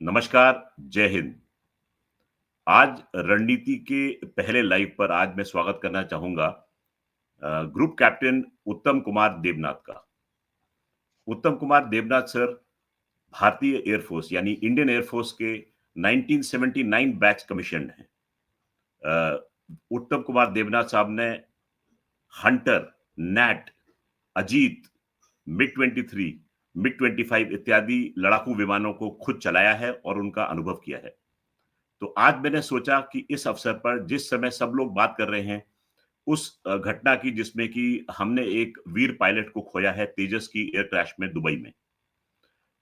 नमस्कार, जय हिंद। आज रणनीति के पहले लाइव पर आज मैं स्वागत करना चाहूँगा ग्रुप कैप्टन उत्तम कुमार देवनाथ का। उत्तम कुमार देवनाथ सर भारतीय एयर फोर्स यानी इंडियन एयर फोर्स के 1979 बैच कमीशन्ड हैं। उत्तम कुमार देवनाथ साहब ने हंटर, नैट, अजीत, मिग-23, मिग-25 इत्यादि लड़ाकू विमानों को खुद चलाया है और उनका अनुभव किया है। तो आज मैंने सोचा कि इस अवसर पर जिस समय सब लोग बात कर रहे हैं, उस घटना की जिसमें कि हमने एक वीर पायलट को खोया है तेजस की एयर क्रैश में दुबई में।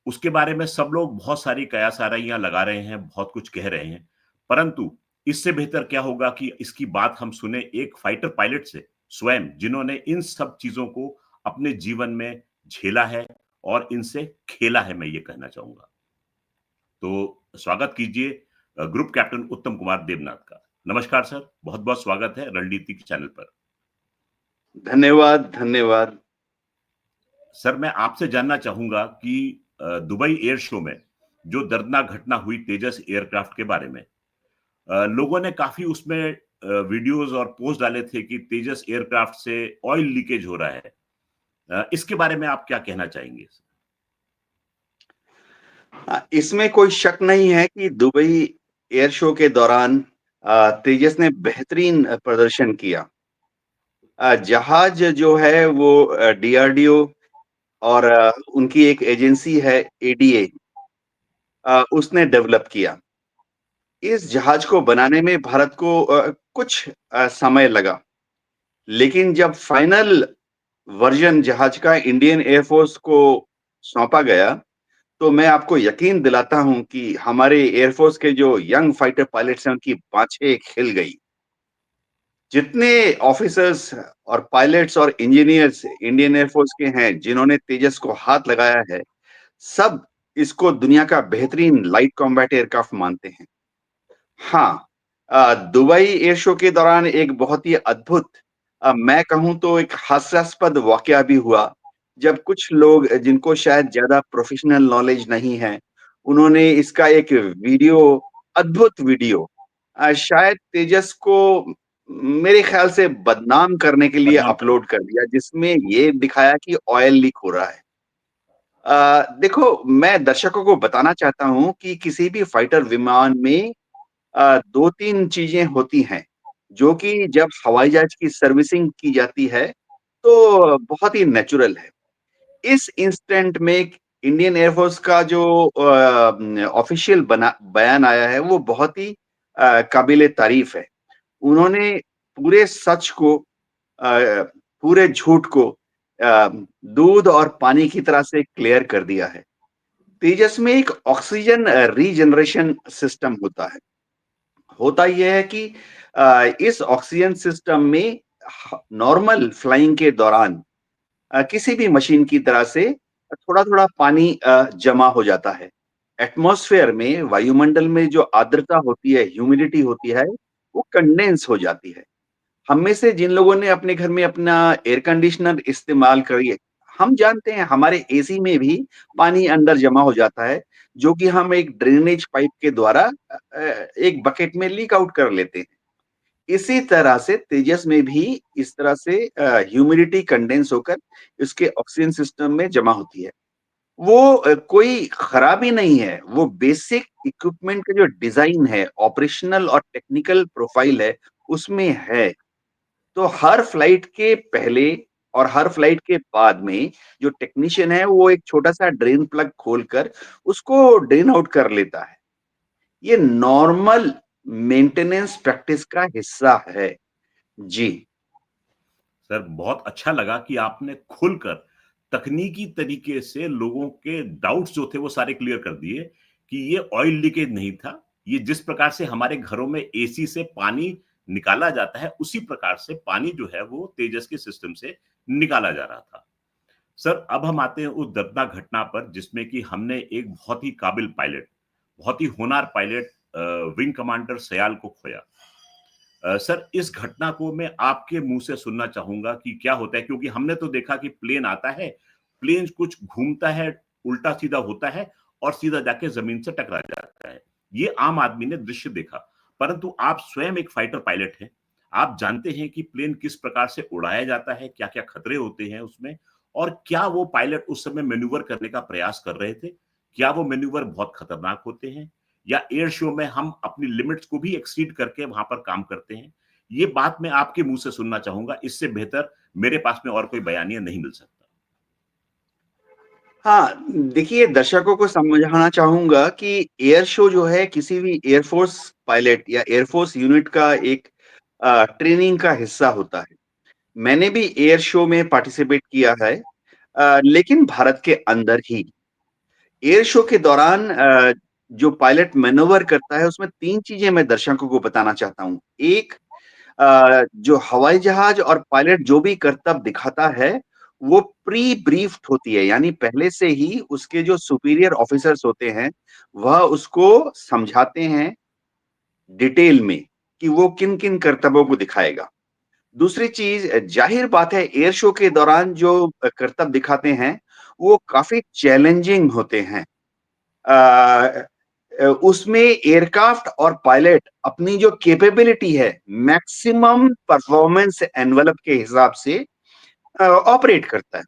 उसके बारे में सब लोग बहुत सारी कयासारइयाँ लगा रहे हैं, बहुत कुछ कह रहे हैं। परंतु इससे बेहतर क्या होगा कि इसकी बात हम सुने एक फाइटर पायलट से स्वयं, जिन्होंने इन सब चीज़ों को अपने जीवन में झेला है और इनसे खेला है, मैं ये कहना चाहूँगा। तो स्वागत कीजिए ग्रुप कैप्टन उत्तम कुमार देवनाथ का। नमस्कार सर, बहुत-बहुत स्वागत है रणनीति के चैनल पर। धन्यवाद, धन्यवाद। सर, मैं आपसे जानना चाहूँगा कि दुबई एयर शो में जो दर्दनाक घटना हुई तेजस एयरक्राफ्ट के बारे में, लोगों ने काफ़ी उसमें वीडियोज़ और पोस्ट डाले थे कि तेजस एयरक्राफ्ट से ऑयल लीकेज हो रहा है। इसके बारे में आप क्या कहना चाहेंगे? इसमें कोई शक नहीं है कि दुबई एयर शो के दौरान तेजस ने बेहतरीन प्रदर्शन किया। जहाज जो है वो डीआरडीओ और उनकी एक एजेंसी है एडीए, उसने डेवलप किया। इस जहाज को बनाने में भारत को कुछ समय लगा, लेकिन जब फाइनल वर्जन जहाज का इंडियन एयर फोर्स को सौंपा गया, तो मैं आपको यकीन दिलाता हूं कि हमारे एयरफोर्स के जो यंग फाइटर पायलट्स हैं उनकी बाँछें खिल गई। जितने ऑफिसर्स और पायलट्स और इंजीनियर्स इंडियन एयरफोर्स के हैं जिन्होंने तेजस को हाथ लगाया है, सब इसको दुनिया का बेहतरीन लाइट कॉम्बैट एयरक्राफ्ट मानते हैं। हाँ, दुबई एयर शो के दौरान एक बहुत ही अद्भुत, मैं कहूँ तो एक हास्यास्पद वाकया भी हुआ, जब कुछ लोग जिनको शायद ज़्यादा प्रोफ़ेशनल नॉलेज नहीं है, उन्होंने इसका एक वीडियो, अद्भुत वीडियो शायद तेजस को मेरे ख़्याल से बदनाम करने के लिए बदनाम करना। अपलोड कर दिया, जिसमें ये दिखाया कि ऑयल लीक हो रहा है। देखो, मैं दर्शकों को बताना चाहता हूँ कि किसी भी फाइटर विमान में 2-3 चीज़ें होती हैं, जो कि जब हवाई जहाज की सर्विसिंग की जाती है, तो बहुत ही नेचुरल है। इस इंस्टेंट में इंडियन एयर फोर्स का जो ऑफ़िशियल बयान आया है, वो बहुत ही काबिले तारीफ़ है। उन्होंने पूरे सच को, पूरे झूठ को अ, दूध और पानी की तरह से क्लियर कर दिया है। तेजस में एक ऑक्सीजन रीजनरेशन सिस्टम होता है। होता ये है कि इस ऑक्सीजन सिस्टम में नॉर्मल फ्लाइंग के दौरान किसी भी मशीन की तरह से थोड़ा-थोड़ा पानी जमा हो जाता है। एटमॉस्फेयर में, वायुमंडल में जो आर्द्रता होती है, ह्यूमिडिटी होती है, वो कंडेंस हो जाती है। हम में से जिन लोगों ने अपने घर में अपना एयर कंडीशनर इस्तेमाल करी है, हम जानते हैं हमारे एसी में भी पानी अंदर जमा हो जाता है, जो कि हम एक ड्रेनेज पाइप के द्वारा एक बकेट में लीक आउट कर लेते हैं। इसी तरह से तेजस में भी इस तरह से ह्यूमिडिटी कंडेंस होकर इसके ऑक्सीजन सिस्टम में जमा होती है। वो कोई खराबी नहीं है, वो बेसिक इक्विपमेंट का जो डिज़ाइन है, ऑपरेशनल और टेक्निकल प्रोफाइल है, उसमें है। तो हर फ्लाइट के पहले और हर फ्लाइट के बाद में जो टेक्नीशियन है वो एक छोटा-सा ड्रेन प्लग खोलकर उसको ड्रेन आउट कर लेता है। ये नॉर्मल मेंटेनेंस प्रैक्टिस का हिस्सा है। जी। सर, बहुत अच्छा लगा कि आपने खुलकर तकनीकी तरीके से लोगों के डाउट्स जो थे वो सारे क्लियर कर दिए कि ये ऑयल लीकेज नहीं था। ये जिस प्रकार से हमारे घरों में एसी से पानी निकाला जाता है, उसी प्रकार से पानी जो है वो तेजस के सिस्टम से निकाला जा रहा था। सर, अब हम आते हैं उस दर्दनाक घटना पर जिसमें कि हमने एक बहुत ही काबिल पायलट, बहुत ही होनहार पायलट विंग कमांडर सयाल को खोया। सर, इस घटना को मैं आपके मुँह से सुनना चाहूँगा कि क्या होता है? क्योंकि हमने तो देखा कि प्लेन आता है, प्लेन कुछ घूमता है, उल्टा-सीधा होता है और सीधा जाके जमीन से टकरा जाता है। ये आम आदमी ने दृश्य देखा, परंतु आप स्वयं एक फाइटर पायलट हैं। आप जानते हैं कि प्लेन किस प्रकार से उड़ाया जाता है, क्या-क्या खतरे होते हैं उसमें, और क्या वो पायलट उस समय मैन्यूवर करने का प्रयास कर रहे थे? क्या वो मैन्यूवर बहुत खतरनाक होते हैं? या एयर शो में हम अपनी लिमिट्स को भी एक्सीड करके वहां पर काम करते हैं? ये बात मैं आपके मुंह से सुनना चाहूंगा। इससे बेहतर मेरे पास में और कोई बयानिया नहीं मिल सकता। हाँ, देखिए दर्शकों को समझाना चाहूँगा कि एयर शो जो है किसी भी एयर फ़ोर्स पायलट या एयर फ़ोर्स यूनिट का एक ट्रेनिंग का हिस्सा होता है। मैंने भी एयर शो में पार्टिसिपेट किया है लेकिन भारत के अंदर ही। एयर शो के दौरान जो पायलट मैनूवर करता है उसमें 3 चीज़ें मैं दर्शकों को बताना चाहता हूँ। एक जो हवाई जहाज और पायलट जो भी करतब दिखाता है, वो प्री ब्रीफ्ड होती है, यानी पहले से ही उसके जो सुपीरियर ऑफिसर्स होते हैं, वह उसको समझाते हैं डिटेल में कि वो किन-किन करतबों को दिखाएगा। दूसरी चीज़ ज़ाहिर बात है एयर शो के दौरान जो करतब दिखाते हैं, वो काफ़ी चैलेंजिंग होते हैं। अ उसमें एयरक्राफ्ट और पायलट अपनी जो कैपेबिलिटी है, मैक्सिमम परफॉर्मेंस एनवेलप के हिसाब से ऑपरेट करता है।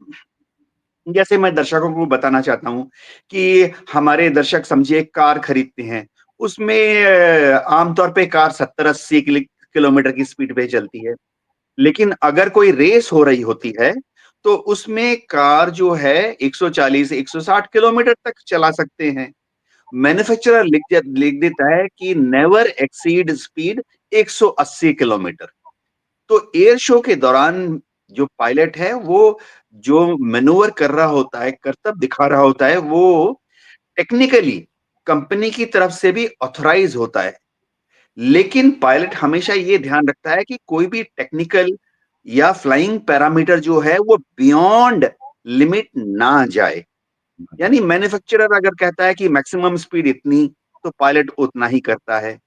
जैसे मैं दर्शकों को बताना चाहता हूँ कि हमारे दर्शक समझिए कार खरीदते हैं, उसमें आमतौर पे कार 70-80 किलोमीटर की स्पीड पे चलती है। लेकिन अगर कोई रेस हो रही होती है, तो उसमें कार जो है 140-160 किलोमीटर तक चला सकते हैं। मैन्युफैक्चरर लिख देता है कि नेवर एक्सीड स्पीड 180 किलोमीटर। तो एयर शो के दौरान जो पायलट है वो जो मैनूवर कर रहा होता है, करतब दिखा रहा होता है, वो टेक्निकली कंपनी की तरफ से भी ऑथराइज़ होता है। लेकिन पायलट हमेशा ये ध्यान रखता है कि कोई भी टेक्निकल या फ्लाइंग पैरामीटर जो है वो बियॉन्ड लिमिट ना जाए। यानी मैन्युफैक्चरर अगर कहता है कि मैक्सिमम स्पीड इतनी, तो पायलट उतना ही करता है।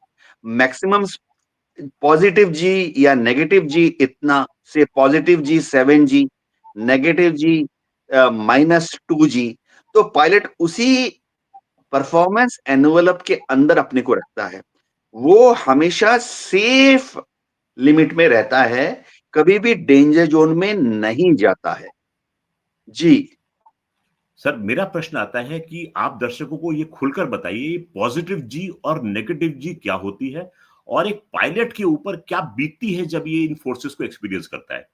मैक्सिमम पॉजिटिव जी या नेगेटिव जी इतना से पॉजिटिव जी 7 जी, नेगेटिव जी -2 जी, तो पायलट उसी परफॉर्मेंस एनवेलप के अंदर अपने को रखता है। वो हमेशा सेफ लिमिट में रहता है, कभी भी डेंजर ज़ोन में नहीं जाता है। जी। सर, मेरा प्रश्न आता है कि आप दर्शकों को ये खुलकर बताइए, पॉजिटिव जी और नेगेटिव जी क्या होती है? और एक पायलट के ऊपर क्या बीतती है जब ये इन फोर्सेस को एक्सपीरियंस करता है?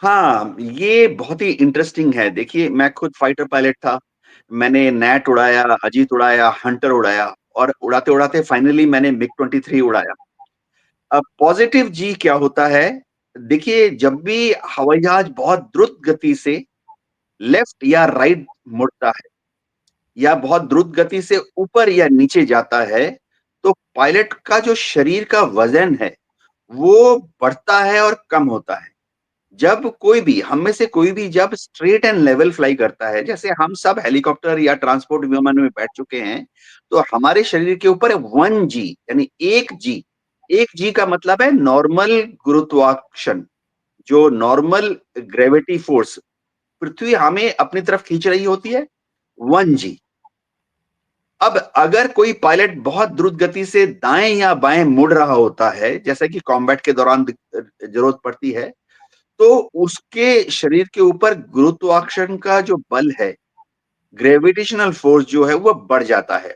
हाँ, ये बहुत ही इंटरेस्टिंग है। देखिए, मैं खुद फाइटर पायलट था। मैंने नैट उड़ाया, अजीत उड़ाया, हंटर उड़ाया और उड़ाते-उड़ाते फाइनली मैंने मिग-23 उड़ाया। अब पॉज़िटिव जी क्या होता है? देखिए, जब भी हवाई जहाज़ बहुत द्रुत गति से लेफ्ट या राइट मुड़ता है या बहुत द्रुत गति से ऊपर या नीचे जाता है, तो पायलट का जो शरीर का वज़न है, वो बढ़ता है और कम होता है। जब कोई भी हम में से कोई भी जब स्ट्रेट एंड लेवल फ्लाई करता है, जैसे हम सब हेलीकॉप्टर या ट्रांसपोर्ट विमान में बैठ चुके हैं, तो हमारे शरीर के ऊपर 1 जी यानी 1 जी, 1 जी का मतलब है नॉर्मल गुरुत्वाकर्षण, जो नॉर्मल ग्रेविटी फोर्स पृथ्वी हमें अपनी तरफ खींच रही होती है, 1 जी। अब अगर कोई पायलट बहुत द्रुत गति से दाएँ या बाएँ मुड़ रहा होता है, जैसे कि कॉम्बैट के दौरान ज़रूरत पड़ती है, तो उसके शरीर के ऊपर गुरुत्वाकर्षण का जो बल है, ग्रेविटेशनल फोर्स जो है वो बढ़ जाता है।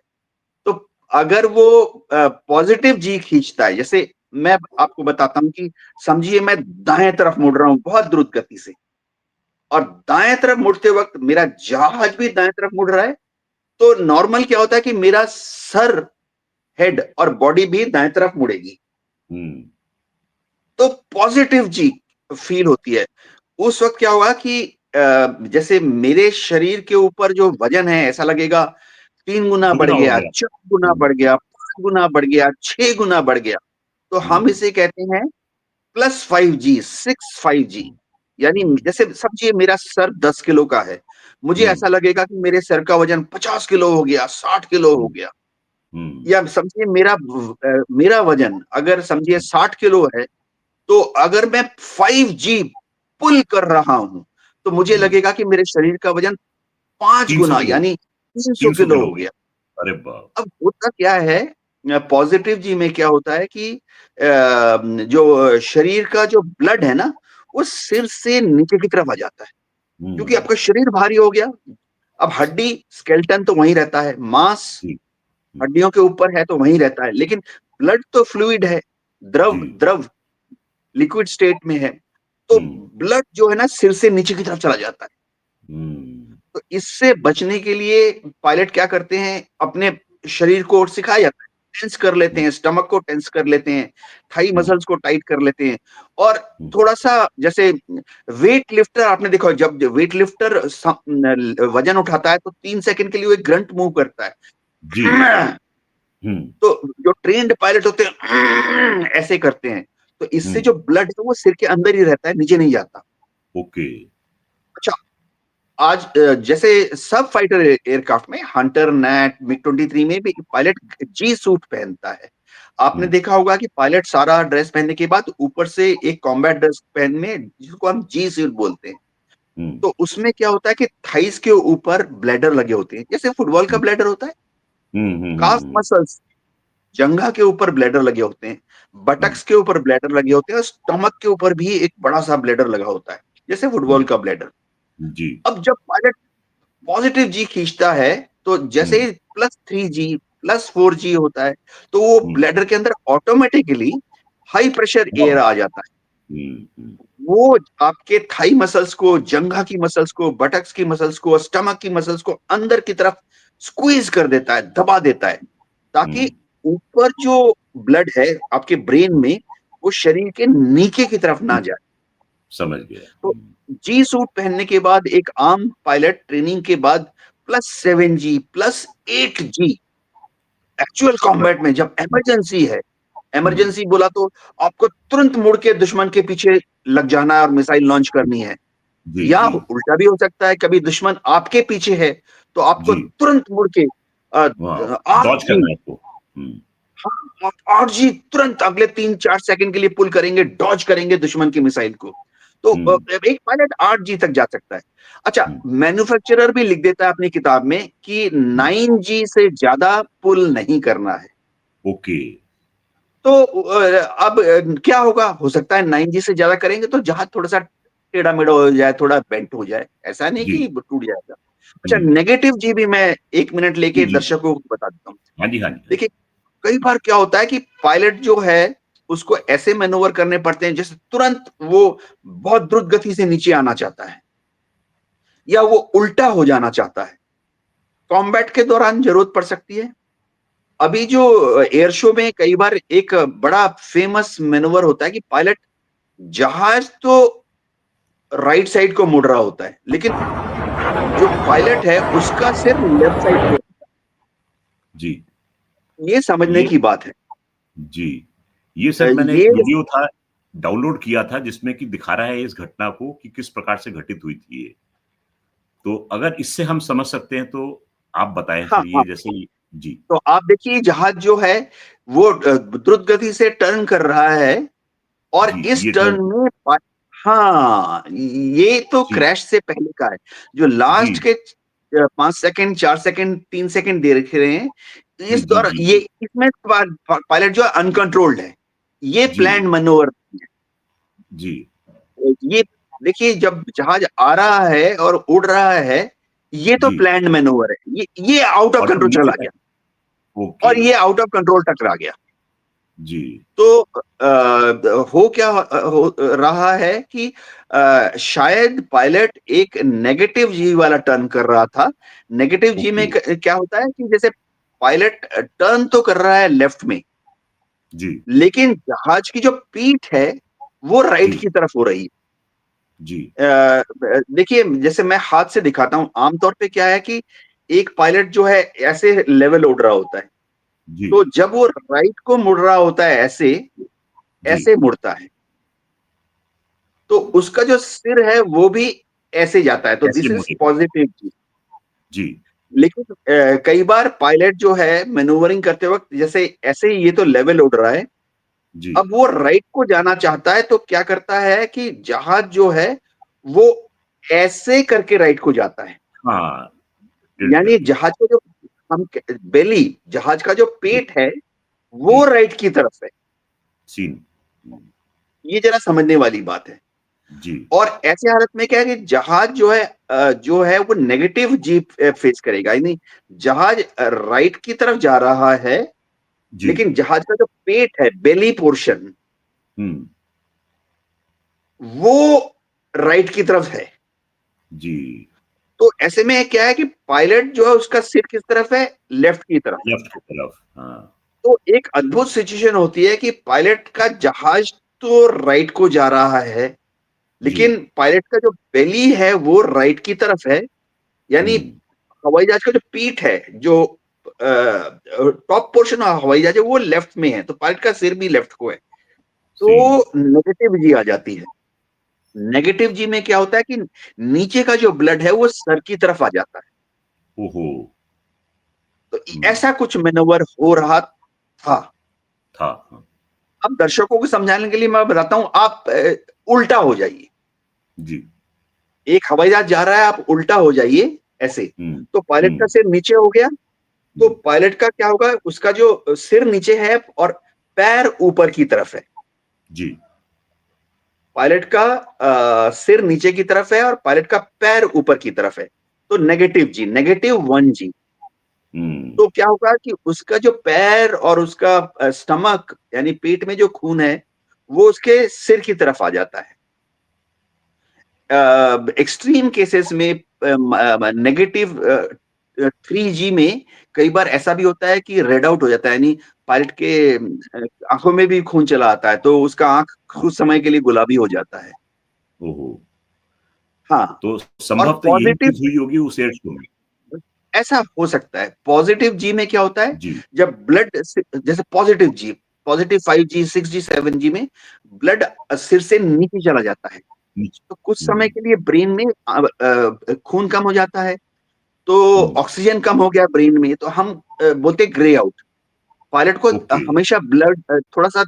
तो अगर वो पॉज़िटिव जी खींचता है, जैसे मैं आपको बताता हूँ कि समझिए मैं दाएँ तरफ मुड़ रहा हूँ बहुत द्रुत गति से और दाएँ तरफ मुड़ते वक़्त मेरा जहाज भी दाएँ तरफ मुड़ रहा है, तो नॉर्मल क्या होता है कि मेरा सर, हेड और बॉडी भी दाएँ तरफ मुड़ेगी। हुँ। तो पॉज़िटिव जी फ़ील होती है। उस वक़्त क्या होगा कि जैसे मेरे शरीर के ऊपर जो वज़न है ऐसा लगेगा 3 गुना बढ़ दुगना हो गया, गया। 4 गुना हुँ, बढ़ गया, 5 गुना बढ़ गया, 6 गुना बढ़ गया। तो हम हुँ, इसे कहते हैं प्लस 5G, 6-5G हुँ, यानी हुँ, जैसे समझिए मेरा सर 10 किलो का है। मुझे हुँ, ऐसा लगेगा कि मेरे सर का वज़न 50 किलो हो गया, 60 किलो हो हुँ, गया। हुँ, या समझिए मेरा वज़न अगर समझिए 60 किलो है तो अगर मैं 5G पुल कर रहा हूँ, तो मुझे हुँ, लगेगा कि मेरे शरीर का वज़न 5 300 गुना किलो। यानी 300 300 किलो किलो हो हो गया। गया। अरे बाप! अब होता क्या है पॉजिटिव जी में क्या होता है कि जो शरीर का जो ब्लड है ना, वो सिर से नीचे की तरफ आ जाता है, क्योंकि हुँ, आपका शरीर भारी हो गया। अब हड्डी स्केलेटन तो वहीं रहता है, मांस जी, हुँ, हड्डियों के ऊपर है तो वहीं रहता है, लेकिन ब्लड तो फ्लूइड है, द्रव जी, द्रव लिक्विड स्टेट में है, तो हुँ, ब्लड जो है ना सिर से नीचे की तरफ चला जाता है। हुँ, तो इससे बचने के लिए पायलट क्या करते हैं, अपने शरीर को सिखाया जाता है, टेंस कर लेते हुँ, हैं, स्टमक को टेंस कर लेते हैं, थाई हुँ, मसल्स को टाइट कर लेते हैं और हुँ, थोड़ा-सा जैसे वेट लिफ्टर आपने देखा होगा जब वेट लिफ्टर वज़न उठाता है तो 3 सेकंड के लिए वो एक ग्रंट मूव करता जी, है। हुँ, तो जो ट्रेन्ड पायलट होते हैं ऐसे करते हैं। तो हुँ, इससे जो ब्लड है वो सिर के अंदर ही रहता है, नीचे नहीं जाता। ओके, अच्छा आज जैसे सब फाइटर एयरक्राफ्ट में हंटर, नैट, मिग-23 में भी पायलट जी सूट पहनता है। आपने हुँ, देखा होगा कि पायलट सारा ड्रेस पहनने के बाद ऊपर से एक कॉम्बैट ड्रेस पहने जिसको हम जी सूट बोलते हैं। हुँ, तो उसमें क्या होता है कि थाइज़ के ऊपर ब्लैडर लगे होते हैं। जैसे फुटबॉल का हुँ, ब्लैडर होता है, हुँ, हुँ, काफ हुँ, मसल्स जंघा के ऊपर ब्लैडर लगे होते हैं, हुँ, बटक्स के ऊपर ब्लैडर लगे होते हैं और स्टमक के ऊपर भी एक बड़ा-सा ब्लैडर लगा होता है, जैसे हुँ, फुटबॉल का ब्लैडर। जी, अब जब पायलट पॉजिटिव जी खींचता है, तो जैसे हुँ, ही +3 जी, +4 जी होता है, तो वो हुँ, ब्लैडर के अंदर ऑटोमैटिकली हाई प्रेशर एयर वाह! आ जाता है। हुँ, हुँ, वो आपके थाई मसल्स को, जंघा की मसल्स को, बटक्स की मसल्स को, स्टमक की मसल्स को अंदर की तरफ स्क्वीज़ कर देता है, दबा देता है, ताकि हुँ, ऊपर जो ब्लड है आपके ब्रेन में, वो शरीर के नीचे की तरफ ना हुँ, जाए। समझ गया, तो हुँ, जी सूट पहनने के बाद एक आम पायलट ट्रेनिंग के बाद +7 जी, +8 जी एक्चुअल कॉम्बैट में जब इमरजेंसी है, हुँ, इमरजेंसी बोला तो आपको तुरंत मुड़ के दुश्मन के पीछे लग जाना है और मिसाइल लॉन्च करनी है। जी, या जी, उल्टा भी हो सकता है, कभी दुश्मन आपके पीछे है, तो आपको जी, तुरंत मुड़ के वाह! 8 डॉज जी करना है इसको, हुँ, हाँ, आप 8 जी तुरंत अगले 3-4 सेकंड के लिए पुल करेंगे, डॉज करेंगे दुश्मन की मिसाइल को। तो हुँ, एक पायलट 8 जी तक जा सकता है। अच्छा, हुँ, मैन्युफैक्चरर भी लिख देता है अपनी किताब में कि हुँ, 9 जी से ज़्यादा पुल नहीं करना है। ओके, तो अब क्या होगा? हो सकता है 9 जी से ज़्यादा करेंगे तो जहाज थोड़ा-सा टेढ़ा-मेढ़ा हो जाए, थोड़ा बेंट हो जाए, ऐसा नहीं जी, कि टूट जाएगा। अच्छा हुँ, नेगेटिव जी भी मैं 1 मिनट जी, लेके जी, दर्शकों को बता देता हूँ। हाँ जी, हाँ जी, हाँ जी, देखिए, कई बार क्या होता है कि पायलट जो है, उसको ऐसे मैनूवर करने पड़ते हैं जैसे तुरंत वो बहुत द्रुत गति से नीचे आना चाहता है या वो उल्टा हो जाना चाहता है। कॉम्बैट के दौरान ज़रूरत पड़ सकती है। अभी जो एयर शो में कई बार एक बड़ा फ़ेमस मैनूवर होता है कि पायलट जहाज तो राइट साइड को मुड़ रहा होता है, लेकिन जो पायलट है उसका सिर लेफ्ट साइड को जी, ये समझने ये की बात है। जी, ये सर मैंने एक ये वीडियो था, डाउनलोड किया था जिसमें कि दिखा रहा है इस घटना को कि किस प्रकार से घटित हुई थी ये। तो अगर इससे हम समझ सकते हैं तो आप बताएँ हाँ, फिर हाँ। ये जैसे ही जी, तो आप देखिए जहाज जो है वो द्रुत गति से टर्न कर रहा है और जी, इस ये टर्न टर्न में हाँ, ये तो जी, क्रैश से पहले का है। जो जी, लास्ट के 5 सेकंड, 4 सेकंड, 3 सेकंड देख रहे हैं, जी, इस जी, दौरान जी, ये जी, इसमें पायलट जो है अनकंट्रोल्ड है। ये जी, प्लान्ड मैनूवर जी, ये देखिए जब जहाज आ रहा है और उड़ रहा है, ये तो जी प्लान्ड मैनूवर है। ये आउट ऑफ और जब कंट्रोल नीचे चला तक गया ओके, और ये आउट ऑफ कंट्रोल टकरा गया। जी, तो हो क्या हो रहा है कि शायद पायलट एक नेगेटिव जी वाला टर्न कर रहा था। नेगेटिव जी ओके, में क्या होता है कि जैसे पायलट टर्न तो कर रहा है लेफ्ट में, जी, लेकिन जहाज की जो पीठ है, वो राइट जी, की तरफ हो रही है। जी, देखिए जैसे मैं हाथ से दिखाता हूँ, आमतौर पे क्या है कि एक पायलट जो है ऐसे लेवल उड़ रहा होता है। जी, तो जब वो राइट को मुड़ रहा होता है ऐसे, जी, ऐसे मुड़ता है। तो उसका जो सिर है वो भी ऐसे जाता है, तो ऐसे दिस इज़ मुड़ेगा, पॉज़िटिव चीज़। जी, लेकिन कई बार पायलट जो है मैनूवरिंग करते वक़्त जैसे ऐसे ही ये तो लेवल उड़ रहा है, जी, अब वो राइट को जाना चाहता है तो क्या करता है कि जहाज जो है वो ऐसे करके राइट को जाता है। हाँ, टिल्ट यानी करती है। जहाज का जो बेली, जहाज का जो जी, पेट है जी, वो राइट की तरफ है। सीन। हुँ, ये जरा समझने वाली बात है। जी, और ऐसे हालत में क्या है कि जहाज जो है वो नेगेटिव जी फेस करेगा। यानी जहाज राइट की तरफ जा रहा है, जी, लेकिन जहाज का जो पेट है, बेली पोर्शन, हुँ, वो राइट की तरफ है। जी, तो ऐसे में क्या है कि पायलट जो है उसका सिर किस तरफ है? लेफ्ट की तरफ। लेफ्ट की तरफ, हाँ, तो एक अद्भुत सिचुएशन होती है कि पायलट का जहाज तो राइट को जा रहा है, जी, लेकिन पायलट का जो बेली है वो राइट की तरफ है। यानी हुँ, हवाई जहाज का जो पीठ है, जो टॉप पोर्शन ऑफ हवाई जहाज है वो लेफ्ट में है, तो पायलट का सिर भी लेफ्ट को है। सीन, तो नेगेटिव जी आ जाती है। नेगेटिव जी में क्या होता है कि नीचे का जो ब्लड है वो सर की तरफ आ जाता है। ओहो! तो हुँ, ऐसा कुछ मैनूवर हो रहा था। था, हाँ, अब दर्शकों को समझाने के लिए मैं बताता हूँ, आप उल्टा हो जाइए। जी, एक हवाई जहाज जा रहा है, आप उल्टा हो जाइए ऐसे। हुँ, तो पायलट का हुँ, सिर नीचे हो गया, तो हुँ, पायलट का क्या होगा, उसका जो सिर नीचे है और पैर ऊपर की तरफ है। जी, पायलट का सिर नीचे की तरफ है और पायलट का पैर ऊपर की तरफ है। तो नेगेटिव जी, नेगेटिव 1 जी। हुँ, तो क्या होगा कि उसका जो पैर और उसका स्टमक यानी पेट में जो खून है, वो उसके सिर की तरफ आ जाता है। एक्सट्रीम केसेस में नेगेटिव 3G में कई बार ऐसा भी होता है कि रेड आउट हो जाता है, यानी पायलट के आंखों में भी खून चला आता है, तो उसका आंख कुछ समय के लिए गुलाबी हो जाता है। ओहो! हाँ। तो और संभवतः यही पॉजिटिव चीज़ हुई होगी उस एयर शो में। ऐसा हो सकता है। पॉजिटिव जी में क्या होता है, जी, जब ब्लड जैसे पॉजिटिव 5G, 6G, 7G में ब्लड सिर से नीचे चला जाता है। नीचे, तो कुछ समय हुँ, के लिए ब्रेन में खून कम हो जाता है, तो हुँ, ऑक्सीजन कम हो गया ब्रेन में, तो हम बोलते हैं ग्रे आउट। पायलट को ओके, हमेशा ब्लड थोड़ा-सा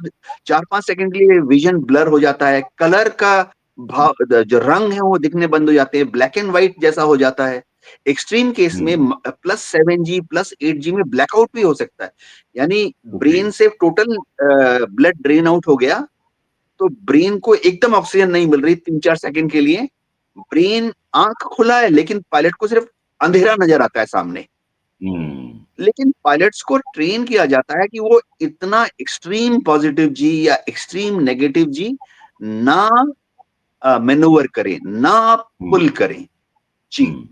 4-5 सेकंड के लिए विज़न ब्लर हो जाता है, कलर का हुँ, जो रंग है वो दिखने बंद हो जाते हैं, ब्लैक एंड व्हाइट जैसा हो जाता है। एक्सट्रीम केस में हुँ, +7G, +8G में ब्लैकआउट भी हो सकता है। यानी ओके, ब्रेन से टोटल ब्लड ड्रेन आउट हो गया, तो ब्रेन को एकदम ऑक्सीजन नहीं मिल रही 3-4 सेकंड के लिए। ब्रेन आँख खुला है, लेकिन पायलट को सिर्फ अंधेरा नज़र आता है सामने। हुँ, लेकिन पायलट्स को ट्रेन किया जाता है कि वो इतना एक्सट्रीम पॉजिटिव जी या एक्सट्रीम नेगेटिव जी ना मैनूवर करें, ना हुँ, पुल करें। जी, हुँ।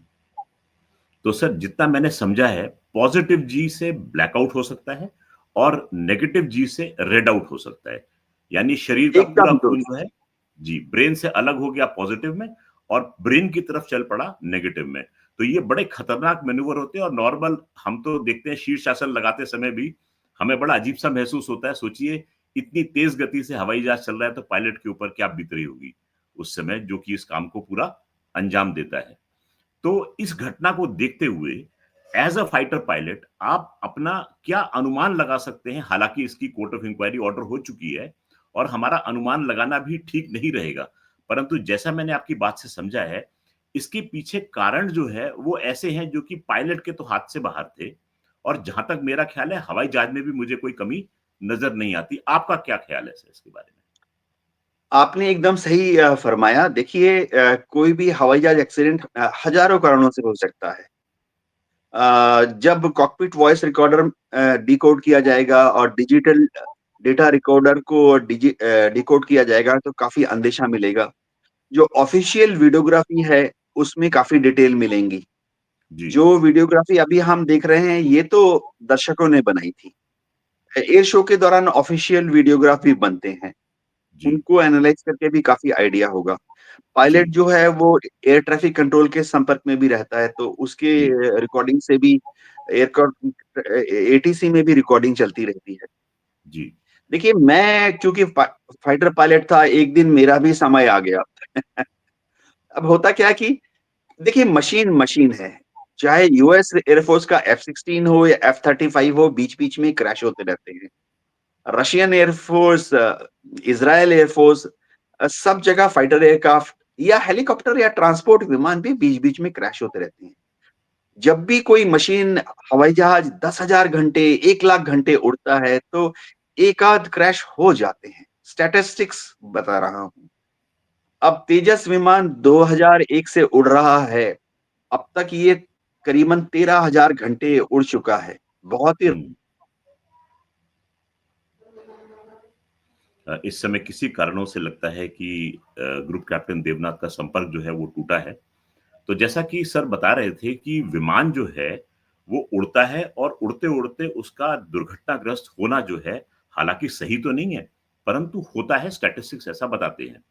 तो सर जितना मैंने समझा है, पॉज़िटिव जी से ब्लैकआउट हो सकता है और नेगेटिव जी से रेड आउट हो सकता है। यानी शरीर का पूरा एकदम खून दुरुस्त। जो है जी, ब्रेन से अलग हो गया पॉज़िटिव में और ब्रेन की तरफ चल पड़ा नेगेटिव में। तो ये बड़े खतरनाक मैनूवर होते हैं और नॉर्मल हम तो देखते हैं शीर्षासन लगाते समय भी हमें बड़ा अजीब-सा महसूस होता है। सोचिए इतनी तेज़ गति से हवाई जहाज़ चल रहा है तो पायलट के ऊपर क्या बीत रही होगी उस समय जो कि इस काम को पूरा अंजाम देता है। तो इस घटना को देखते हुए एज अ फाइटर पायलट आप अपना क्या अनुमान लगा सकते हैं? हालाँकि इसकी कोर्ट ऑफ इंक्वायरी ऑर्डर हो चुकी है और हमारा अनुमान लगाना भी ठीक नहीं रहेगा। परंतु जैसा मैंने आपकी बात से समझा है, इसके पीछे कारण जो है वो ऐसे हैं जो कि पायलट के तो हाथ से बाहर थे और जहाँ तक मेरा ख्याल है हवाई जहाज में भी मुझे कोई कमी नज़र नहीं आती। आपका क्या ख्याल है सर इसके बारे में? आपने एकदम सही फरमाया। देखिए कोई भी हवाई जहाज एक्सीडेंट हज़ारों कारणों से हो सकता है। जब कॉकपिट वॉइस रिकॉर्डर डिकोड किया जाएगा और डिजिटल डेटा रिकॉर्डर को डिकोड किया जाएगा, तो काफ़ी अंदेशा मिलेगा। जो ऑफ़िशियल वीडियोग्राफ़ी है, उसमें काफ़ी डिटेल मिलेंगी। जी, जो वीडियोग्राफ़ी अभी हम देख रहे हैं, ये तो दर्शकों ने बनाई थी। एयर शो के दौरान ऑफ़िशियल वीडियोग्राफ़ी बनते हैं। जी, उनको एनालाइज़ करके भी काफ़ी आइडिया होगा। जी, पायलट जो है वो एयर ट्रैफिक कंट्रोल के संपर्क में भी रहता है, तो उसके जी, रिकॉर्डिंग से भी एटीसी में भी रिकॉर्डिंग चलती रहती है। जी, देखिए मैं क्योंकि फाइटर पायलट था, एक दिन मेरा भी समय आ गया। अब होता क्या है कि देखिए मशीन मशीन है। चाहे यूएस एयर फोर्स का F-16 हो या F-35 हो, बीच-बीच में क्रैश होते रहते हैं। Russian air force, Israel air force, सब जगह फाइटर एयरक्राफ्ट या हेलीकॉप्टर या ट्रांसपोर्ट विमान भी बीच-बीच में क्रैश होते रहते हैं। जब भी कोई मशीन हवाई जहाज 10,000 घंटे, 1 लाख घंटे उड़ता है, तो एक आध क्रैश हो जाते हैं। स्टैटिस्टिक्स बता रहा हूँ। अब तेजस विमान 2001 से उड़ रहा है। अब तक ये करीबन 13,000 घंटे उड़ चुका है। बहुत ही हुँ। इस समय किसी कारणों से लगता है कि ग्रुप कैप्टन देवनाथ का संपर्क जो है वो टूटा है। तो जैसा कि सर बता रहे थे कि विमान जो है, वो उड़ता है और उड़ते-उड़ते उसका दुर्घटनाग्रस्त होना जो है, हालाँकि सही तो नहीं है, परंतु होता है, स्टैटिस्टिक्स ऐसा बताते हैं।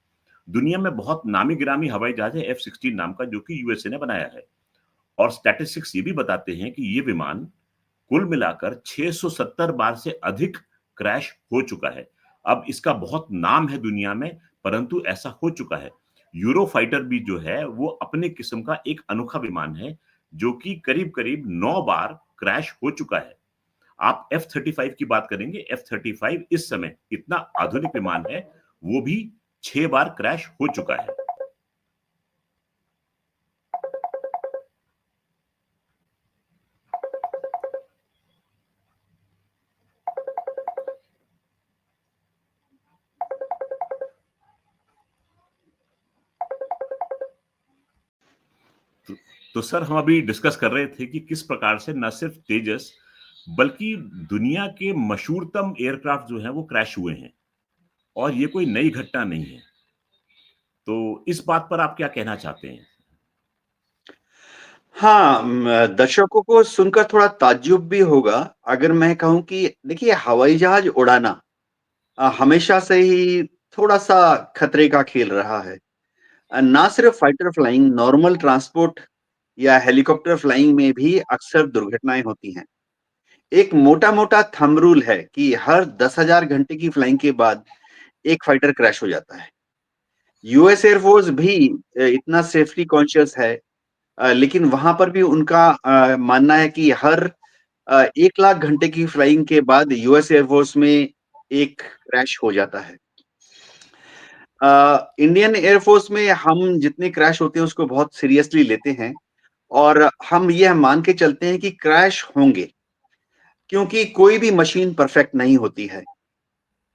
दुनिया में बहुत नामी-गिरामी हवाई जहाज है F-16 नाम का जो कि यूएसए ने बनाया है और स्टैटिस्टिक्स ये भी बताते हैं कि ये विमान कुल मिलाकर 670 बार से अधिक क्रैश हो चुका है। अब इसका बहुत नाम है दुनिया में, परंतु ऐसा हो चुका है। यूरोफाइटर भी जो है, वो अपने किस्म का एक अनोखा विमान है, जो कि करीब-करीब 9 बार क्रैश हो चुका है। आप F-35 की बात करेंगे, F-35 इस समय इतना आधुनिक विमान है, वो भी 6 बार क्रैश हो चुका है। तो तो सर हम अभी डिस्कस कर रहे थे कि किस प्रकार से न सिर्फ तेजस, बल्कि दुनिया के मशहूरतम एयरक्राफ्ट जो हैं वो क्रैश हुए हैं और ये कोई नई घटना नहीं है। तो इस बात पर आप क्या कहना चाहते हैं? हाँ, दर्शकों को सुनकर थोड़ा ताज्जुब भी होगा, अगर मैं कहूँ कि देखिए हवाई जहाज उड़ाना हमेशा से ही थोड़ा-सा खतरे का खेल रहा है। ना सिर्फ फाइटर फ्लाइंग, नॉर्मल ट्रांसपोर्ट या हेलीकॉप्टर फ्लाइंग में भी अक्सर दुर्घटनाएँ होती हैं। एक मोटा-मोटा थंब रूल है कि हर 10,000 घंटे की फ्लाइंग के बाद एक फाइटर क्रैश हो जाता है। यूएस एयर फोर्स भी इतना सेफ्टी कॉन्शियस है, लेकिन वहाँ पर भी उनका मानना है कि हर 1 लाख घंटे की फ्लाइंग के बाद यूएस एयर फोर्स में एक क्रैश हो जाता है। इंडियन एयर फोर्स में हम जितने क्रैश होते हैं उसको बहुत सीरियसली लेते हैं और हम यह मान के चलते हैं कि क्रैश होंगे, क्योंकि कोई भी मशीन परफेक्ट नहीं होती है।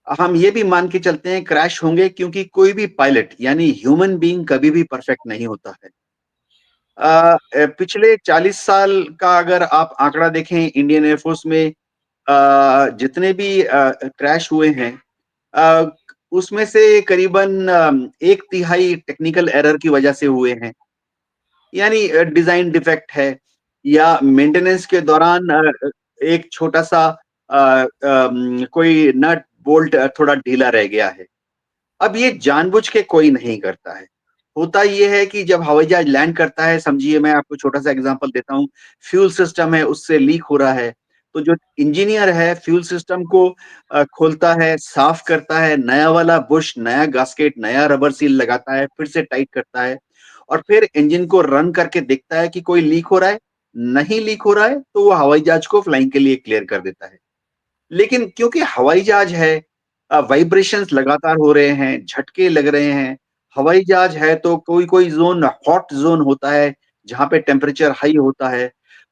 हम ये भी मान के चलते हैं क्रैश होंगे क्योंकि कोई भी पायलट यानी ह्यूमन बीइंग कभी भी परफेक्ट नहीं होता है। पिछले 40 साल का अगर आप आंकड़ा देखें इंडियन एयर फोर्स में जितने भी क्रैश हुए हैं, अ, उसमें से करीबन 1 तिहाई टेक्निकल एरर की वजह से हुए हैं। यानी डिज़ाइन डिफेक्ट है या मेंटेनेंस के दौरान एक छोटा-सा कोई नट बोल्ट थोड़ा ढीला रह गया है। अब ये जानबूझ के कोई नहीं करता है। होता ये है कि जब हवाई जहाज लैंड करता है, समझिए मैं आपको छोटा-सा एग्ज़ाम्पल देता हूँ, फ्यूल सिस्टम है उससे लीक हो रहा है, तो जो इंजीनियर है फ्यूल सिस्टम को खोलता है, साफ करता है, नया वाला बुश, नया गास्केट, नया रबर सील लगाता है, फिर से टाइट करता है और फिर इंजन को रन करके देखता है कि कोई लीक हो रहा है, नहीं लीक हो रहा है, तो वो हवाई जहाज को फ्लाइंग के लिए क्लियर कर देता है। लेकिन क्योंकि हवाई जहाज है, वाइब्रेशंस लगातार हो रहे हैं, झटके लग रहे हैं। हवाई जहाज है तो कोई-कोई ज़ोन हॉट ज़ोन होता है, जहाँ पे टेम्परेचर हाई होता है।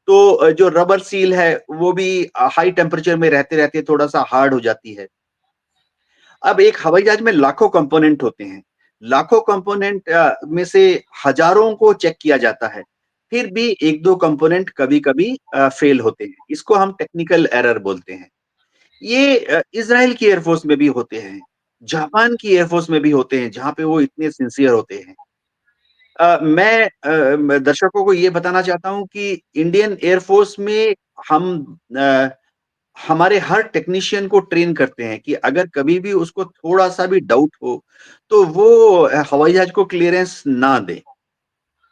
तो जो रबर सील है वो भी हाई टेम्परेचर में रहते-रहते थोड़ा-सा हार्ड हो जाती है। अब एक हवाई जहाज में लाखों कंपोनेंट होते हैं। लाखों कंपोनेंट में से हज़ारों को चेक किया जाता है। फिर भी 1-2 कंपोनेंट कभी-कभी फेल होते हैं। इसको हम टेक्निकल एरर बोलते हैं। ये इज़राइल की एयर फ़ोर्स में भी होते हैं, जापान की एयर फ़ोर्स में भी होते हैं, जहाँ पे वो इतने सिंसियर होते हैं। मैं दर्शकों को ये बताना चाहता हूँ कि इंडियन एयर फ़ोर्स में हम अ, हमारे हर टेक्नीशियन को ट्रेन करते हैं कि अगर कभी भी उसको थोड़ा-सा भी डाउट हो, तो वो हवाई जहाज को क्लीयरेंस ना दे।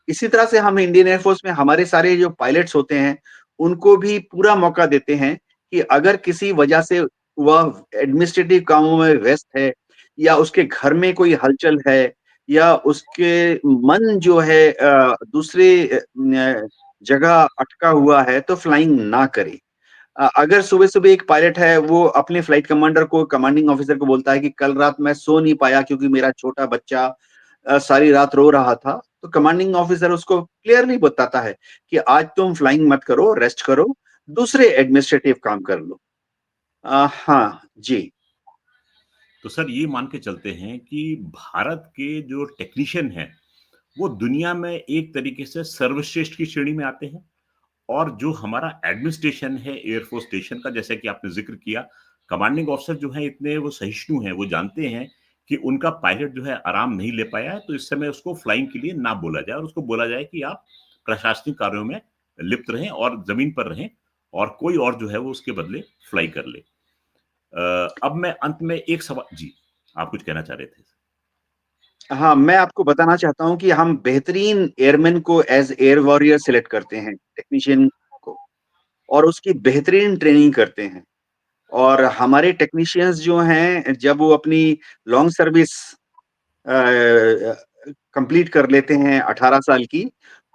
इसी तरह से हम इंडियन एयर फ़ोर्स में हमारे सारे जो पायलट्स होते हैं, उनको भी पूरा मौका देते हैं कि अगर किसी वजह से वह एडमिनिस्ट्रेटिव कामों में व्यस्त है या उसके घर में कोई हलचल है या उसके मन जो है दूसरे जगह अटका हुआ है, तो फ्लाइंग ना करे। अगर सुबह-सुबह एक पायलट है, वो अपने फ्लाइट कमांडर को कमांडिंग ऑफिसर को बोलता है कि कल रात मैं सो नहीं पाया क्योंकि मेरा छोटा बच्चा सारी रात रो रहा था। तो कमांडिंग ऑफिसर उसको क्लियरली बताता है कि आज तुम फ्लाइंग मत करो, रेस्ट करो, दूसरे एडमिनिस्ट्रेटिव काम कर लो। हाँ, जी। तो सर ये मान के चलते हैं कि भारत के जो टेक्नीशियन हैं, वो दुनिया में एक तरीके से सर्वश्रेष्ठ की श्रेणी में आते हैं और जो हमारा एडमिनिस्ट्रेशन है एयरफोर्स स्टेशन का, जैसे कि आपने ज़िक्र किया, कमांडिंग ऑफिसर जो हैं इतने वो सहिष्णु हैं, वो जानते हैं कि उनका पायलट जो है आराम नहीं ले पाया है, तो इस समय उसको फ्लाइंग के लिए ना बोला जाए और उसको बोला जाए कि आप प्रशासनिक कार्यों में लिप्त रहें और ज़मीन पर रहें और कोई और जो है वो उसके बदले फ्लाई कर ले। अब मैं अंत में एक सवाल जी, आप कुछ कहना चाह रहे थे? हाँ, मैं आपको बताना चाहता हूँ कि हम बेहतरीन एयरमैन को एज़ एयर वॉरियर सेलेक्ट करते हैं, टेक्नीशियन को, और उसकी बेहतरीन ट्रेनिंग करते हैं। और हमारे टेक्नीशियंस जो हैं, जब वो अपनी लॉन्ग सर्विस कंप्लीट कर लेते हैं 18 साल की,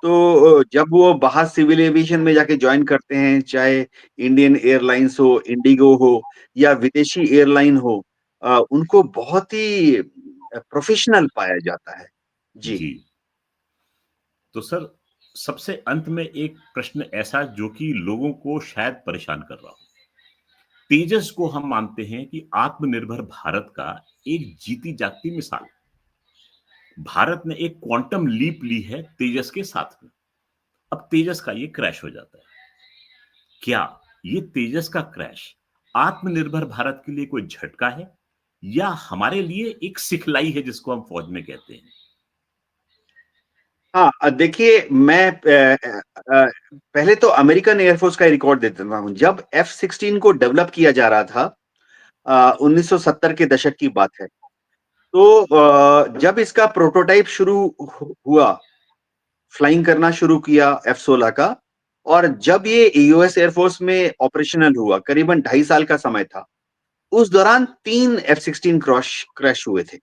तो जब वो बाहर सिविल एविएशन में जाके जॉइन करते हैं, चाहे इंडियन एयरलाइंस हो, इंडिगो हो या विदेशी एयरलाइन हो, उनको बहुत ही प्रोफेशनल पाया जाता है। जी। जी। तो सर, सबसे अंत में एक प्रश्न ऐसा जो कि लोगों को शायद परेशान कर रहा हो। तेजस को हम मानते हैं कि आत्मनिर्भर भारत का एक जीती जागती मिसाल। भारत ने एक क्वांटम लीप ली है तेजस के साथ में। अब तेजस का ये क्रैश हो जाता है। क्या ये तेजस का क्रैश आत्मनिर्भर भारत के लिए कोई झटका है या हमारे लिए एक सिखलाई है जिसको हम फौज में कहते हैं? हाँ, देखिए मैं पहले तो अमेरिकन एयरफोर्स का ही रिकॉर्ड दे देता हूँ। जब F-16 को डेवलप किया जा रहा था, 1970 के दशक की बात है। तो जब इसका प्रोटोटाइप शुरू हुआ, फ्लाइंग करना शुरू किया F-16 का, और जब ये यूएस एयरफोर्स में ऑपरेशनल हुआ, करीबन 2.5 साल का समय था। उस दौरान 3 F-16 क्रैश हुए थे।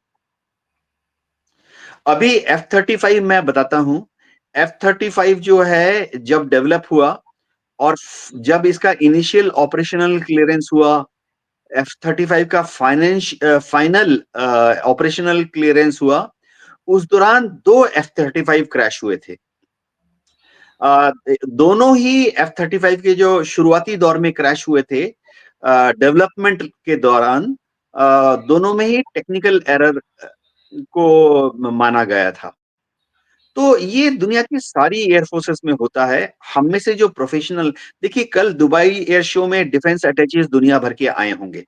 अभी F-35 मैं बताता हूँ। F-35 जो है, जब डेवलप हुआ और जब इसका इनिशियल ऑपरेशनल क्लियरेंस हुआ, F-35 का फाइनल ऑपरेशनल क्लियरेंस हुआ, उस दौरान 2 F-35 क्रैश हुए थे। दोनों ही F-35 के जो शुरुआती दौर में क्रैश हुए थे, डेवलपमेंट के दौरान, दोनों में ही टेक्निकल एरर को माना गया था। तो ये दुनिया की सारी एयर फोर्सेस में होता है। हम में से जो प्रोफेशनल, देखिए कल दुबई एयर शो में डिफेंस अटैचीज दुनिया भर के आए होंगे।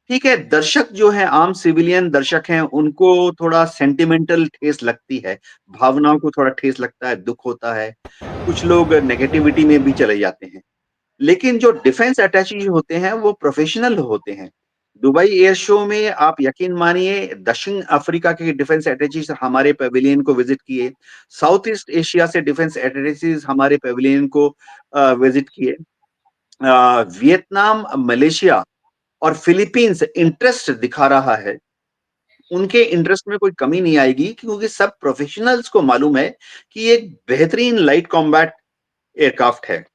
ठीक है, दर्शक जो हैं, आम सिविलियन दर्शक हैं, उनको थोड़ा सेंटिमेंटल ठेस लगती है, भावनाओं को थोड़ा ठेस लगता है, दुःख होता है। कुछ लोग नेगेटिविटी में भी चले जाते हैं। लेकिन जो डिफेंस अटैची होते हैं, वो प्रोफेशनल होते हैं। दुबई एयर शो में आप यकीन मानिए, दक्षिण अफ्रीका के डिफेंस अटैचीज हमारे पेविलियन को विजिट किए। साउथ ईस्ट एशिया से डिफेंस अटैचीज हमारे पेविलियन को विजिट किए। वियतनाम, मलेशिया और फिलीपींस इंटरेस्ट दिखा रहा है। उनके इंटरेस्ट में कोई कमी नहीं आएगी, क्योंकि सब प्रोफेशनल्स को मालूम है कि ये एक बेहतरीन लाइट कॉम्बैट एयरक्राफ्ट है।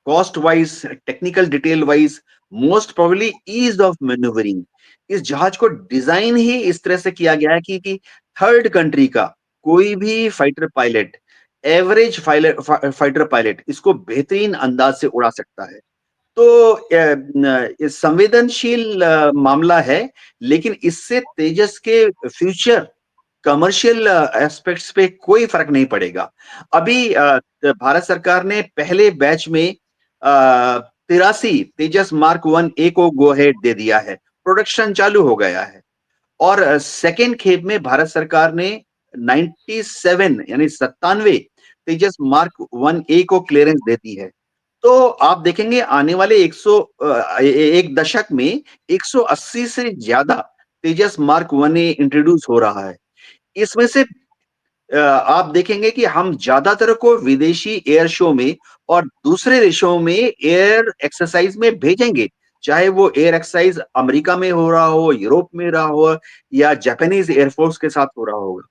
Cost wise, technical detail wise, most probably ease of manoeuvring. इस जहाज को डिजाइन ही इस तरह से किया गया है कि थर्ड कंट्री का कोई भी fighter pilot, average fighter pilot इसको बेहतरीन अंदाज से उड़ा सकता है। तो ये संवेदनशील मामला है, लेकिन इससे तेजस के फ्यूचर कमर्शियल एस्पेक्ट्स पे कोई फर्क नहीं पड़ेगा। अभी भारत सरकार ने पहले बैच में 83 तेजस मार्क 1 ए को गो अहेड दे दिया है। प्रोडक्शन चालू हो गया है। और सेकंड खेप में भारत सरकार ने 97 यानी 97 तेजस मार्क 1 ए को क्लियरेंस दे दी है। तो आप देखेंगे आने वाले 1 दशक में 180 से ज्यादा तेजस मार्क 1 ए इंट्रोड्यूस हो रहा है। इसमें से आप देखेंगे कि हम ज्यादातर को विदेशी एयर शो में और दूसरे देशों में एयर एक्सरसाइज में भेजेंगे। चाहे वो एयर एक्सरसाइज अमेरिका में हो रहा हो, यूरोप में रहा हो या जापानीज एयरफोर्स के साथ हो रहा होगा।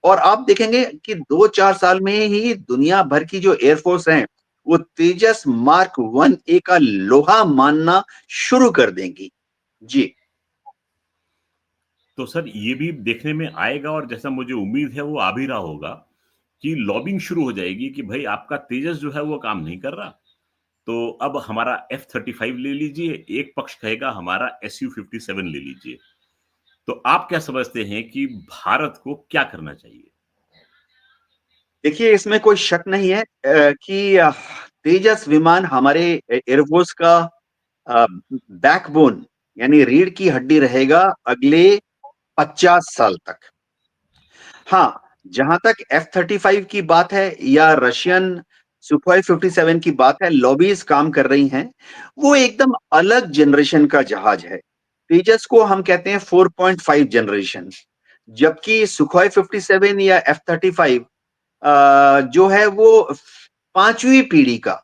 और आप देखेंगे कि 2-4 साल में ही दुनिया भर की जो एयरफोर्स हैं, वो तेजस मार्क 1 ए का लोहा मानना शुरू कर देंगी। जी। तो सर ये भी देखने में आएगा और जैसा मुझे उम्मीद है वो आ भी रहा होगा कि लॉबिंग शुरू हो जाएगी कि भाई आपका तेजस जो है वो काम नहीं कर रहा, तो अब हमारा F-35 ले लीजिए, एक पक्ष कहेगा हमारा Su-57 ले लीजिए। तो आप क्या समझते हैं कि भारत को क्या करना चाहिए? देखिए, इसमें कोई शक नहीं है कि तेजस विमान हमारे एयरफ़ोर्स का अ, बैकबोन यानी रीढ़ की हड्डी रहेगा अगले 50 साल तक। हाँ, जहाँ तक F-35 की बात है या रशियन सुखोई 57 की बात है, लॉबीज़ काम कर रही हैं, वो एकदम अलग जनरेशन का जहाज है। तेजस को हम कहते हैं 4.5 जनरेशन, जबकि सुखोई 57 या F-35 जो है वो 5वीं पीढ़ी का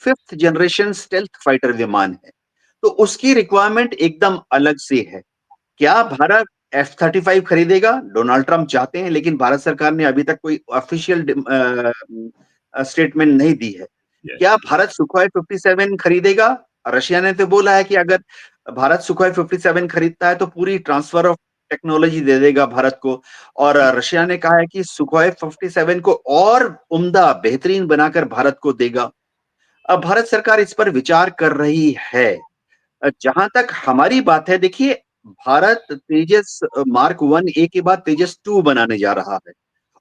5th जनरेशन स्टेल्थ फाइटर विमान है। तो उसकी रिक्वायरमेंट एकदम अलग से है। क्या भारत F-35 खरीदेगा? डोनाल्ड ट्रम्प चाहते हैं, लेकिन भारत सरकार ने अभी तक कोई ऑफिशियल स्टेटमेंट नहीं दी है। यस, क्या भारत सुखोई 57 खरीदेगा? रशिया ने तो बोला है कि अगर भारत सुखोई 57 खरीदता है, तो पूरी ट्रांसफर ऑफ टेक्नोलॉजी दे देगा भारत को और जी, रशिया ने कहा है कि सुखोई 57 को और उम्दा, बेहतरीन बनाकर भारत को देगा। अब भारत सरकार इस पर विचार कर रही है। जहाँ तक हमारी बात है देखिए, भारत तेजस मार्क 1 ए के बाद तेजस 2 बनाने जा रहा है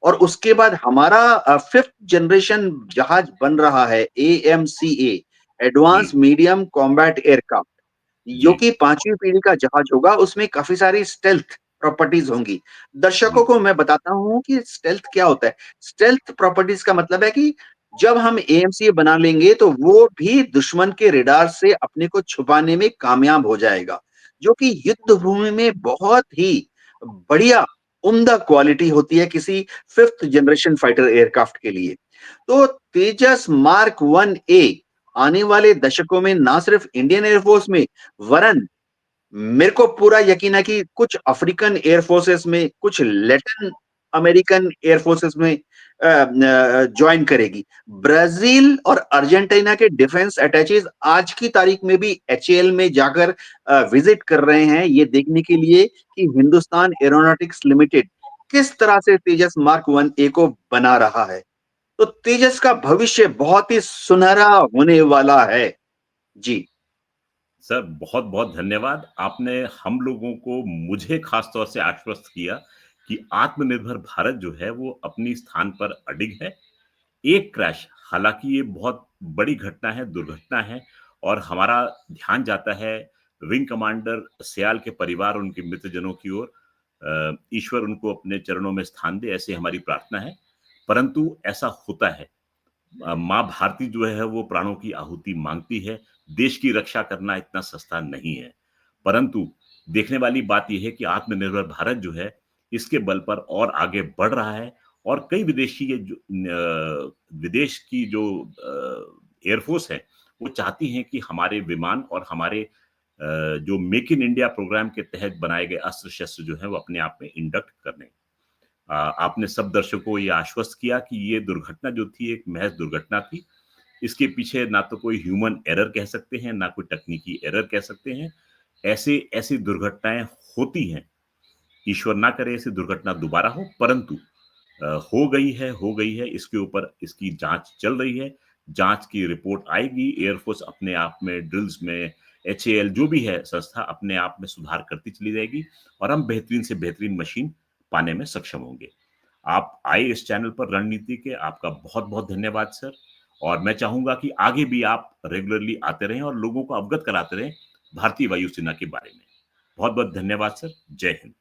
और उसके बाद हमारा 5th जनरेशन जहाज बन रहा है एएमसीए जी, एडवांस मीडियम कॉम्बैट एयरक्राफ्ट जो जी, कि 5वीं पीढ़ी का जहाज होगा, उसमें काफ़ी सारी स्टेल्थ प्रॉपर्टीज़ होंगी। दर्शकों जी, को मैं बताता हूँ कि स्टेल्थ क्या होता है? स्टेल्थ प्रॉपर्टीज़ का मतलब है कि जब हम एएमसीए बना लेंगे, तो वो भी दुश्मन के रेडार से अपने को छुपाने में कामयाब हो जाएगा, जो कि युद्ध भूमि में बहुत ही बढ़िया, उम्दा क्वालिटी होती है किसी 5th जनरेशन फाइटर एयरक्राफ्ट के लिए। तो तेजस मार्क 1 ए आने वाले दशकों में ना सिर्फ इंडियन एयरफोर्स में वरन मेरे को पूरा यकीन है कि कुछ अफ्रीकन एयर फोर्सेस में, कुछ लैटिन अमेरिकन एयर फोर्सेस में जॉइन करेगी। ब्राजील और अर्जेंटीना के डिफेंस अटैचेज आज की तारीख में भी एचएएल में जाकर विजिट कर रहे हैं ये देखने के लिए कि हिंदुस्तान एरोनॉटिक्स लिमिटेड किस तरह से तेजस मार्क 1 ए को बना रहा है। तो तेजस का भविष्य बहुत ही सुनहरा होने वाला है। जी। सर बहुत-बहुत धन्यवाद। आपने हम लोगों को मुझे ख़ास तौर से आश्वस्त किया कि आत्मनिर्भर भारत जो है वो अपनी स्थान पर अडिग है। एक क्रैश हालाँकि ये बहुत बड़ी घटना है, दुर्घटना है और हमारा ध्यान जाता है विंग कमांडर सियाल के परिवार, उनके मित्रजनों की ओर। ईश्वर उनको अपने चरणों में स्थान दे, ऐसी हमारी प्रार्थना है। परंतु ऐसा होता है। माँ भारती जो है वो प्राणों की आहुति माँगती है। देश की रक्षा करना इतना सस्ता नहीं है। परंतु देखने वाली बात ये है कि आत्मनिर्भर भारत जो है, इसके बल पर और आगे बढ़ रहा है और कई विदेशी ये जो विदेश की जो एयरफोर्स है, वो चाहती हैं कि हमारे विमान और हमारे जो मेक इन इंडिया प्रोग्राम के तहत बनाए गए अस्त्र-शस्त्र जो हैं, वो अपने आप में इंडक्ट कर लें। आपने सब दर्शकों को ये आश्वस्त किया कि ये दुर्घटना जो थी एक महज़ दुर्घटना थी। इसके पीछे ना तो कोई ह्यूमन एरर कह सकते हैं, ना कोई तकनीकी एरर कह सकते हैं। ऐसे ऐसी दुर्घटनाएँ होती हैं। ईश्वर ना करे ऐसी दुर्घटना दोबारा हो, परंतु हो गई है, इसके ऊपर इसकी जाँच चल रही है। जाँच की रिपोर्ट आएगी, एयरफोर्स अपने आप में ड्रिल्स में एचएएल जो भी है संस्था अपने आप में सुधार करती चली जाएगी और हम बेहतरीन से बेहतरीन मशीन पाने में सक्षम होंगे। आप आए इस चैनल पर रणनीति के, आपका बहुत-बहुत धन्यवाद सर और मैं चाहूँगा कि आगे भी आप रेगुलरली आते रहें और लोगों को अवगत कराते रहें भारतीय वायु सेना के बारे में। बहुत-बहुत धन्यवाद सर। जय हिंद।